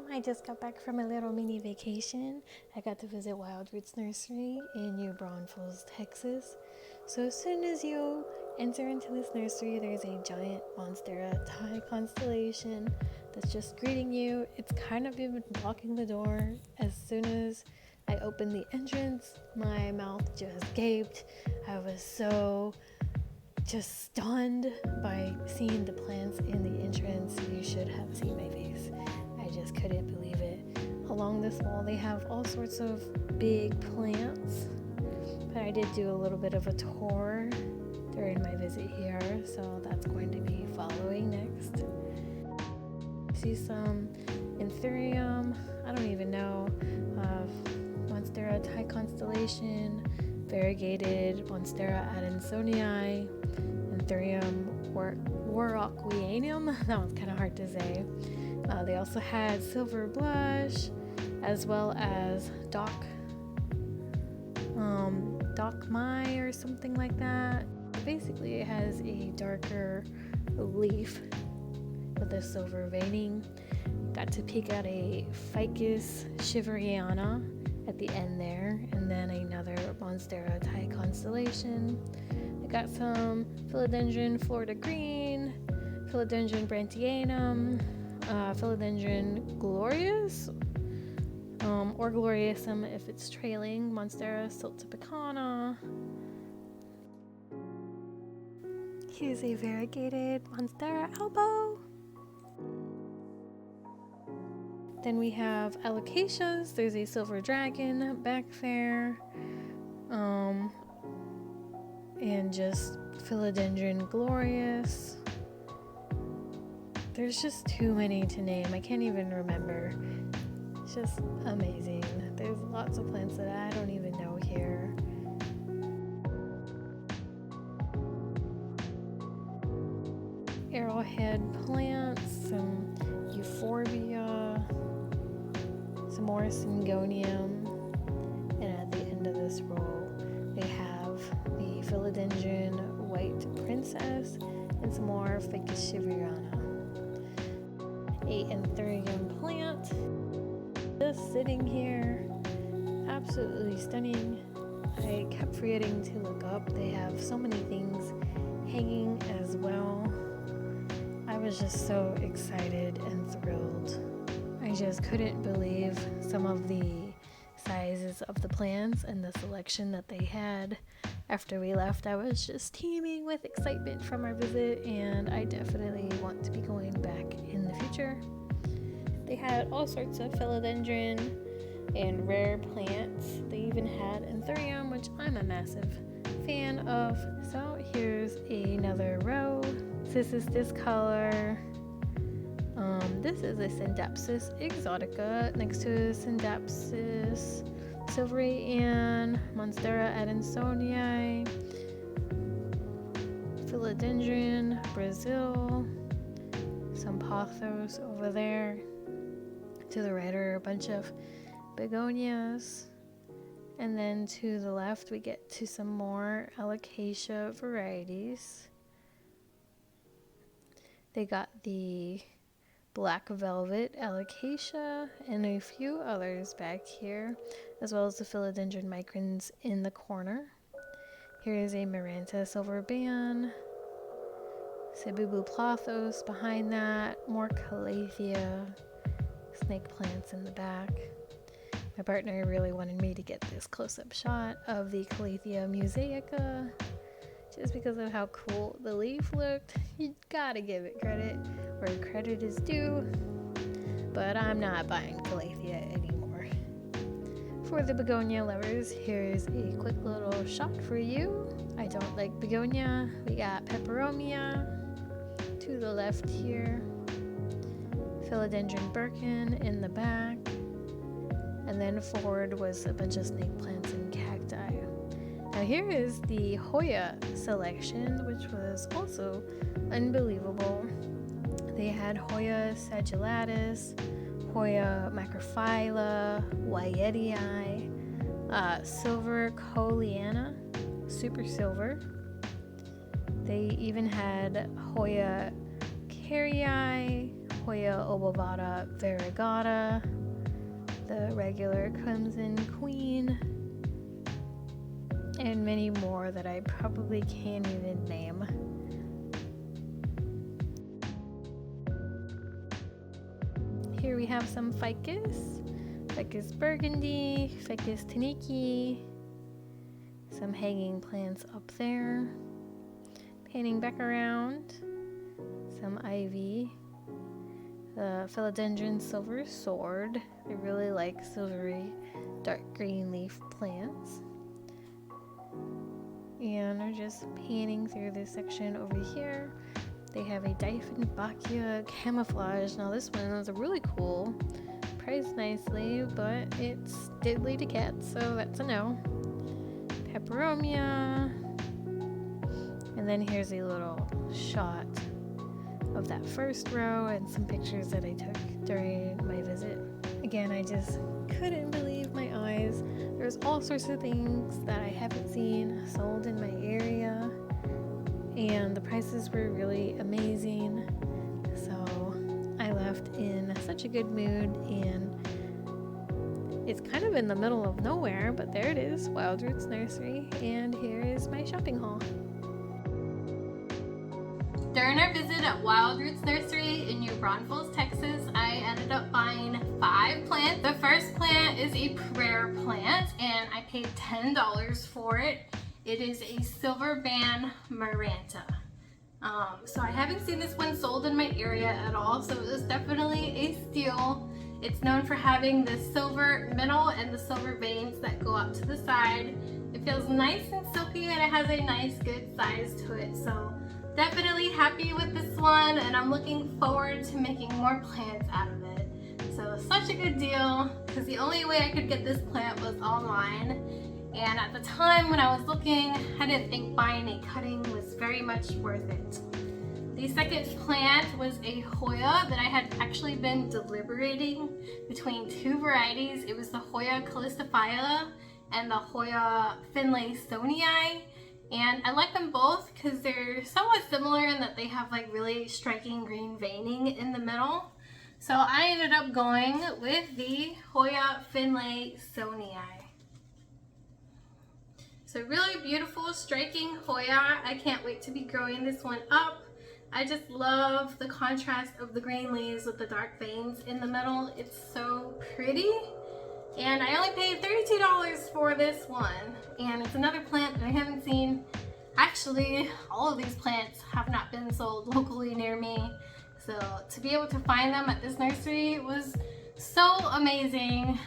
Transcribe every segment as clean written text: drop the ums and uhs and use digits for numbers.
I just got back from a little mini vacation. I got to visit Wild Roots Nursery in New Braunfels, Texas. So as soon as you enter into this nursery, there's a giant Monstera Thai constellation that's just greeting you. It's kind of even blocking the door. As soon as I opened the entrance, my mouth just gaped. I was so just stunned by seeing the plants in the entrance. You should have seen my face. I just couldn't believe it. Along this wall they have all sorts of big plants, but I did do a little bit of a tour during my visit here, so that's going to be following next. See some anthurium, I don't even know, Monstera Thai constellation, variegated Monstera adansonii, anthurium warocqueanum, that one's kind of hard to say. They also had silver blush, as well as Doc Mai or something like that. Basically, it has a darker leaf with a silver veining. Got to peek at a Ficus shiveriana at the end there, and then another Monstera Thai constellation. I got some philodendron Florida green, philodendron brantianum, philodendron glorious, or gloriosum if it's trailing, Monstera siltipicana. Here's a variegated Monstera albo. Then we have alocasias. There's a silver dragon back there, and just philodendron glorious. There's just too many to name. I can't even remember. It's just amazing. There's lots of plants that I don't even know here. Arrowhead plants, some euphorbia, some more syngonium, and at the end of this row they have the philodendron white princess and some more Ficus shiveriana. A anthurium plant just sitting here, absolutely stunning. I kept forgetting to look up. They have so many things hanging as well. I was just so excited and thrilled. I just couldn't believe some of the sizes of the plants and the selection that they had. After we left, I was just teeming with excitement from our visit, and I definitely want to be going back in the future. They had all sorts of philodendron and rare plants. They even had anthurium, which I'm a massive fan of. So here's another row. This is this color. This is a Syndapsis exotica next to Syndapsis silvery and Monstera adansonii, philodendron Brazil, some pothos over there. To the right are a bunch of begonias, and then to the left we get to some more alocasia varieties. They got the black velvet alocasia and a few others back here, as well as the philodendron microns in the corner. Here is a Maranta silver ban, Cebubu plothos behind that, more calathea, snake plants in the back. My partner really wanted me to get this close-up shot of the Calathea musaica, just because of how cool the leaf looked. You gotta give it credit where credit is due, but I'm not buying Calathea anymore. For the begonia lovers, here's a quick little shot for you. I don't like begonia. We got peperomia to the left here, philodendron birkin in the back, and then forward was a bunch of snake plants and cacti. Now here is the Hoya selection, which was also unbelievable. They had Hoya sagillatus, Hoya macrophylla, Wyetii, silver coleana, super silver. They even had Hoya carrii, Hoya obovata variegata, the regular Crimson Queen, and many more that I probably can't even name. Here we have some Ficus burgundy, Ficus taniki, some hanging plants up there. Panning back around, some ivy, the philodendron silver sword. I really like silvery dark green leaf plants. And we're just panning through this section over here. They have a Dieffenbachia camouflage. Now this one is really cool, priced nicely, but it's deadly to cats, so that's a no. Peperomia. And then here's a little shot of that first row and some pictures that I took during my visit. Again, I just couldn't believe my eyes. There's all sorts of things that I haven't seen sold in my area, and the prices were really amazing. So I left in such a good mood, and it's kind of in the middle of nowhere, but there it is, Wild Roots Nursery, and here is my shopping haul. During our visit at Wild Roots Nursery in New Braunfels, Texas, I ended up buying 5 plants. The first plant is a prayer plant, and I paid $10 for it. It is a silver band maranta. So I haven't seen this one sold in my area at all, so it was definitely a steal. It's known for having the silver middle and the silver veins that go up to the side. It feels nice and silky, and it has a nice good size to it. So definitely happy with this one, and I'm looking forward to making more plants out of it. So such a good deal, because the only way I could get this plant was online, and at the time when I was looking, I didn't think buying a cutting was very much worth it. The second plant was a Hoya that I had actually been deliberating between 2 varieties. It was the Hoya callistifila and the Hoya finlaysonii. And I like them both because they're somewhat similar in that they have like really striking green veining in the middle. So I ended up going with the Hoya finlaysonii. So really beautiful striking Hoya. I can't wait to be growing this one up. I just love the contrast of the green leaves with the dark veins in the middle. It's so pretty. And I only paid $32 for this one. And it's another plant that I haven't seen. Actually, all of these plants have not been sold locally near me. So to be able to find them at this nursery was so amazing.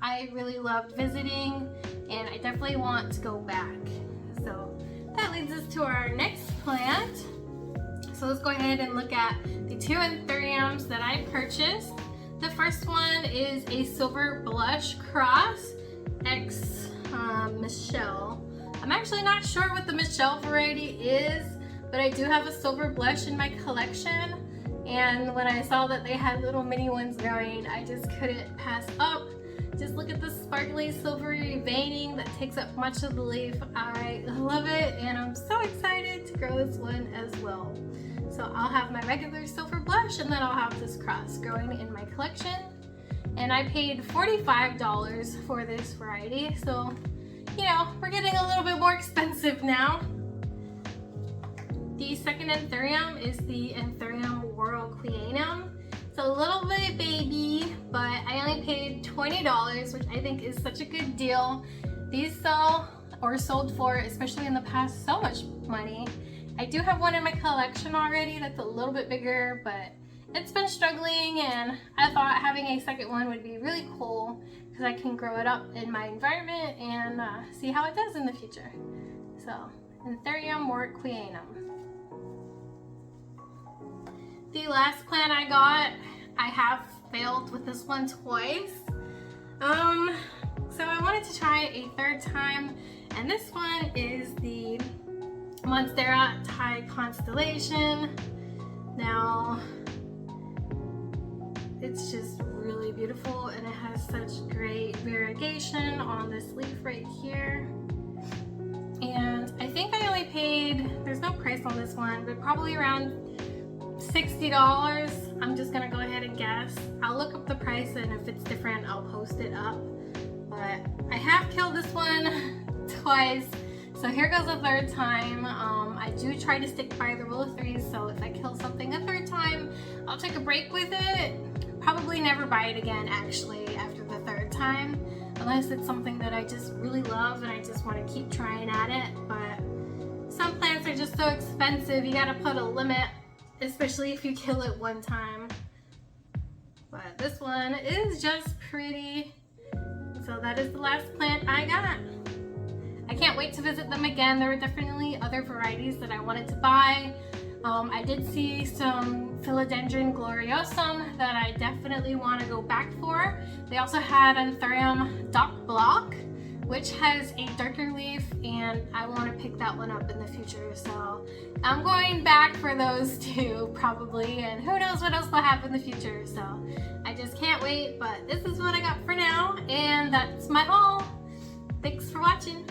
I really loved visiting, and I definitely want to go back. So that leads us to our next plant. So let's go ahead and look at the 2 anthuriums that I purchased. The first one is a silver blush cross X Michelle. I'm actually not sure what the Michelle variety is, but I do have a silver blush in my collection, and when I saw that they had little mini ones growing, I just couldn't pass up. Just look at the sparkly silvery veining that takes up much of the leaf. I love it, and I'm so excited to grow this one as well. So I'll have my regular silver blush, and then I'll have this cross growing in my collection. And I paid $45 for this variety, so you know, we're getting a little bit more expensive now. The second anthurium is the Anthurium Warocqueanum. It's a little bit baby, but I only paid $20, which I think is such a good deal. These sell or sold for, especially in the past, so much money. I do have one in my collection already that's a little bit bigger, but it's been struggling, and I thought having a second one would be really cool because I can grow it up in my environment and see how it does in the future. So, Anthurium Warocqueanum. The last plant I got, I have failed with this one twice. So I wanted to try a third time, and this one is the Monstera Thai Constellation. Now, it's just really beautiful, and it has such great variegation on this leaf right here. And I think I only paid, there's no price on this one, but probably around $60. I'm just gonna go ahead and guess. I'll look up the price, and if it's different, I'll post it up. But I have killed this one twice, so here goes a third time. I do try to stick by the rule of threes, so if I kill something a third time, I'll take a break with it. Probably never buy it again, actually, after the third time, unless it's something that I just really love and I just want to keep trying at it. But some plants are just so expensive, you gotta put a limit, especially if you kill it one time. But this one is just pretty. So that is the last plant I got. I can't wait to visit them again. There were definitely other varieties that I wanted to buy. I did see some Philodendron gloriosum that I definitely want to go back for. They also had Anthurium Dock Block, which has a darker leaf, and I want to pick that one up in the future. So I'm going back for those two probably, and who knows what else will happen in the future. So I just can't wait, but this is what I got for now, and that's my haul. Thanks for watching.